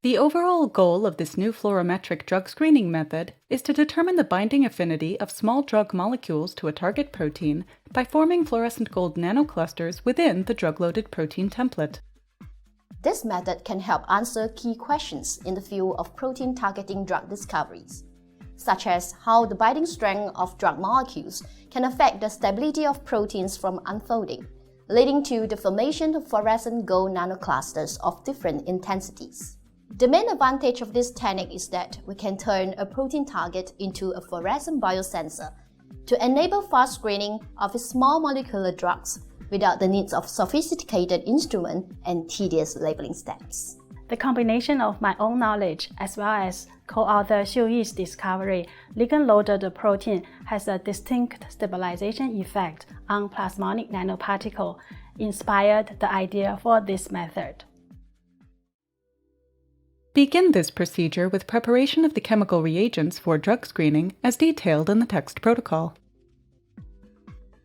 The overall goal of this new fluorimetric drug screening method is to determine the binding affinity of small drug molecules to a target protein by forming fluorescent gold nanoclusters within the drug-loaded protein template. This method can help answer key questions in the field of protein-targeting drug discoveries, such as how the binding strength of drug molecules can affect the stability of proteins from unfolding, leading to the formation of fluorescent gold nanoclusters of different intensities. The main advantage of this technique is that we can turn a protein target into a fluorescent biosensor to enable fast screening of small molecular drugs without the needs of sophisticated instruments and tedious labeling steps. The combination of my own knowledge as well as co-author Xiaodi's discovery, ligand-loaded protein has a distinct stabilization effect on plasmonic nanoparticle, inspired the idea for this method. Begin this procedure with preparation of the chemical reagents for drug screening as detailed in the text protocol.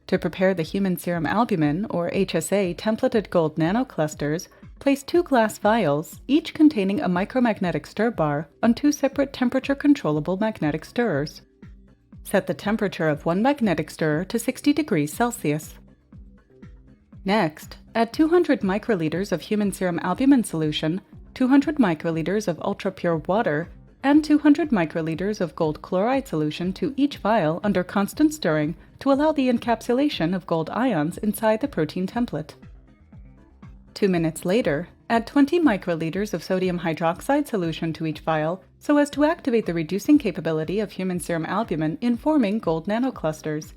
To prepare the human serum albumin, or HSA, templated gold nanoclusters, place 2 glass vials, each containing a micromagnetic stir bar, on 2 separate temperature-controllable magnetic stirrers. Set the temperature of one magnetic stirrer to 60 degrees Celsius. Next, add 200 microliters of human serum albumin solution, 200 microliters of ultra-pure water, and 200 microliters of gold chloride solution to each vial under constant stirring to allow the encapsulation of gold ions inside the protein template. 2 minutes later, add 20 microliters of sodium hydroxide solution to each vial so as to activate the reducing capability of human serum albumin in forming gold nanoclusters.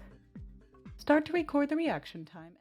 Start to record the reaction time.